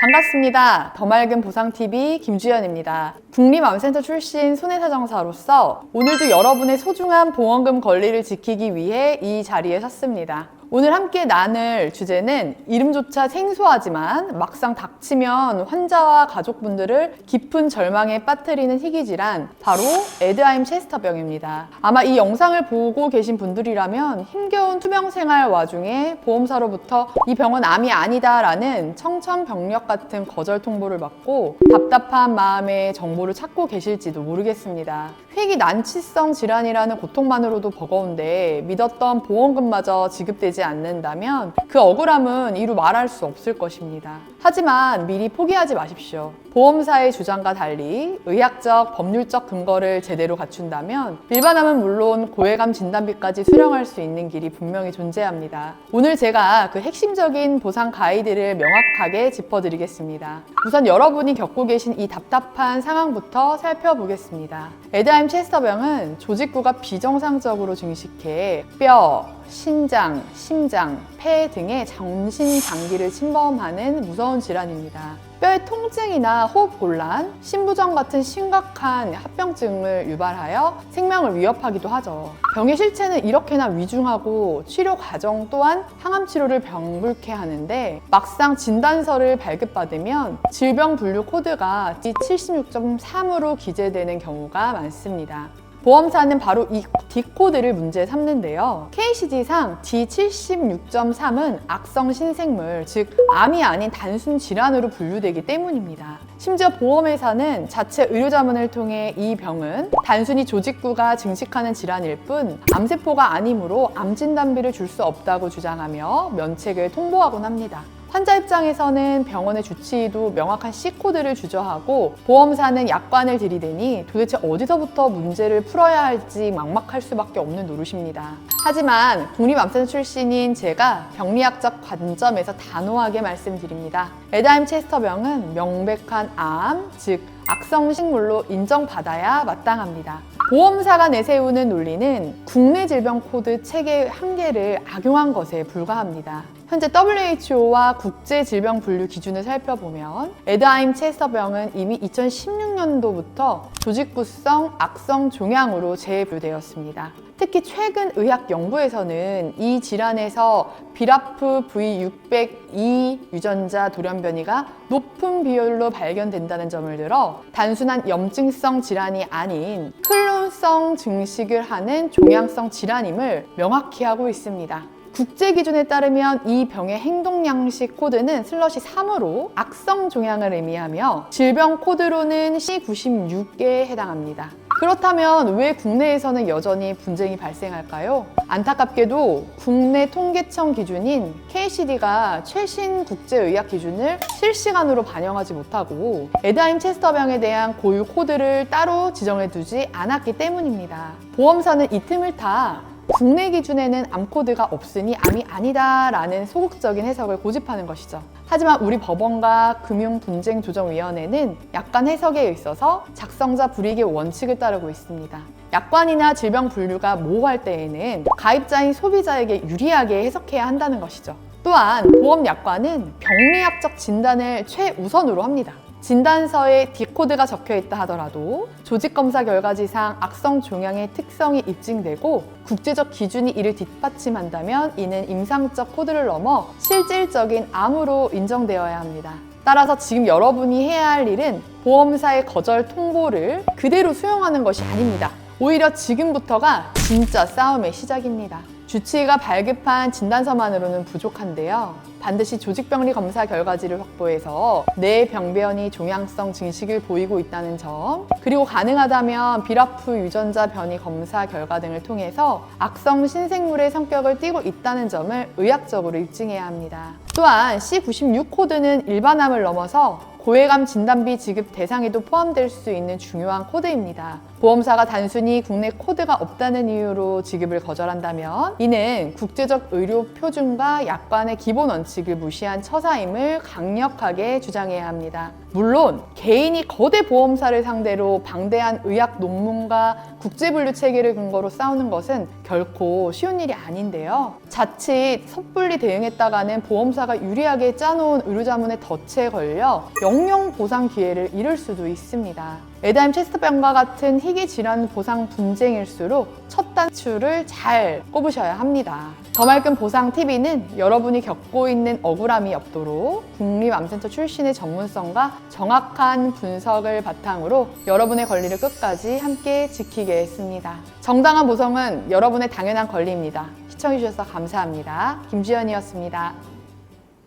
반갑습니다. 더 맑은 보상TV 김주연입니다. 국립암센터 출신 손해사정사로서 오늘도 여러분의 소중한 보험금 권리를 지키기 위해 이 자리에 섰습니다. 오늘 함께 나눌 주제는 이름조차 생소하지만 막상 닥치면 환자와 가족분들을 깊은 절망에 빠뜨리는 희귀질환, 바로 에드하임 체스터병입니다. 아마 이 영상을 보고 계신 분들이라면 힘겨운 투병 생활 와중에 보험사로부터 이 병은 암이 아니다라는 청천벽력 같은 거절 통보를 받고 답답한 마음에 정보를 찾고 계실지도 모르겠습니다. 희귀 난치성 질환이라는 고통만으로도 버거운데 믿었던 보험금마저 지급되지 않는다면 그 억울함은 이루 말할 수 없을 것입니다. 하지만 미리 포기하지 마십시오. 보험사의 주장과 달리 의학적, 법률적 근거를 제대로 갖춘다면 일반암은 물론 고해감 진단비까지 수령할 수 있는 길이 분명히 존재합니다. 오늘 제가 그 핵심적인 보상 가이드를 명확하게 짚어드리겠습니다. 우선 여러분이 겪고 계신 이 답답한 상황부터 살펴보겠습니다. 에드하임 체스터병은 조직구가 비정상적으로 증식해 뼈, 신장, 심장, 폐 등의 전신 장기를 침범하는 무서운 질환입니다. 뼈의 통증이나 호흡 곤란, 신부전 같은 심각한 합병증을 유발하여 생명을 위협하기도 하죠. 병의 실체는 이렇게나 위중하고 치료 과정 또한 항암 치료를 병불케 하는데 막상 진단서를 발급받으면 질병 분류 코드가 D76.3으로 기재되는 경우가 많습니다. 보험사는 바로 이 D코드를 문제 삼는데요. KCD상 D76.3은 악성 신생물, 즉 암이 아닌 단순 질환으로 분류되기 때문입니다. 심지어 보험회사는 자체 의료자문을 통해 이 병은 단순히 조직구가 증식하는 질환일 뿐 암세포가 아니므로 암 진단비를 줄 수 없다고 주장하며 면책을 통보하곤 합니다. 환자 입장에서는 병원의 주치의도 명확한 C코드를 주저하고 보험사는 약관을 들이대니 도대체 어디서부터 문제를 풀어야 할지 막막할 수밖에 없는 노릇입니다. 하지만 국립암센터 출신인 제가 병리학적 관점에서 단호하게 말씀드립니다. 에드하임 체스터병은 명백한 암, 즉 악성 식물로 인정받아야 마땅합니다. 보험사가 내세우는 논리는 국내 질병 코드 체계 한계를 악용한 것에 불과합니다. 현재 WHO와 국제 질병 분류 기준을 살펴보면 에드하임 체스터병은 이미 2016년도부터 조직구성 악성 종양으로 재분류되었습니다. 특히 최근 의학 연구에서는 이 질환에서 비라프 V602 유전자 돌연변이가 높은 비율로 발견된다는 점을 들어 단순한 염증성 질환이 아닌 클론성 증식을 하는 종양성 질환임을 명확히 하고 있습니다. 국제 기준에 따르면 이 병의 행동 양식 코드는 /3으로 악성 종양을 의미하며 질병 코드로는 C96에 해당합니다. 그렇다면 왜 국내에서는 여전히 분쟁이 발생할까요? 안타깝게도 국내 통계청 기준인 KCD가 최신 국제의학 기준을 실시간으로 반영하지 못하고 에드하임 체스터병에 대한 고유 코드를 따로 지정해두지 않았기 때문입니다. 보험사는 이 틈을 타 국내 기준에는 암코드가 없으니 암이 아니다라는 소극적인 해석을 고집하는 것이죠. 하지만 우리 법원과 금융분쟁조정위원회는 약관 해석에 있어서 작성자 불이익의 원칙을 따르고 있습니다. 약관이나 질병 분류가 모호할 때에는 가입자인 소비자에게 유리하게 해석해야 한다는 것이죠. 또한 보험 약관은 병리학적 진단을 최우선으로 합니다. 진단서에 D코드가 적혀 있다 하더라도 조직검사 결과지상 악성 종양의 특성이 입증되고 국제적 기준이 이를 뒷받침한다면 이는 임상적 코드를 넘어 실질적인 암으로 인정되어야 합니다. 따라서 지금 여러분이 해야 할 일은 보험사의 거절 통보를 그대로 수용하는 것이 아닙니다. 오히려 지금부터가 진짜 싸움의 시작입니다. 주치의가 발급한 진단서만으로는 부족한데요. 반드시 조직병리 검사 결과지를 확보해서 내 병변이 종양성 증식을 보이고 있다는 점, 그리고 가능하다면 비라프 유전자 변이 검사 결과 등을 통해서 악성 신생물의 성격을 띠고 있다는 점을 의학적으로 입증해야 합니다. 또한 C96 코드는 일반암을 넘어서 고해감 진단비 지급 대상에도 포함될 수 있는 중요한 코드입니다. 보험사가 단순히 국내 코드가 없다는 이유로 지급을 거절한다면 이는 국제적 의료 표준과 약관의 기본 원칙을 무시한 처사임을 강력하게 주장해야 합니다. 물론 개인이 거대 보험사를 상대로 방대한 의학 논문과 국제분류 체계를 근거로 싸우는 것은 결코 쉬운 일이 아닌데요. 자칫 섣불리 대응했다가는 보험사가 유리하게 짜놓은 의료자문의 덫에 걸려 영영 보상 기회를 잃을 수도 있습니다. 에다임 체스트병과 같은 희귀 질환 보상 분쟁일수록 첫 단추를 잘 꼽으셔야 합니다. 더말끔 보상TV는 여러분이 겪고 있는 억울함이 없도록 국립암센터 출신의 전문성과 정확한 분석을 바탕으로 여러분의 권리를 끝까지 함께 지키겠습니다. 정당한 보상은 여러분의 당연한 권리입니다. 시청해주셔서 감사합니다. 김주연이었습니다.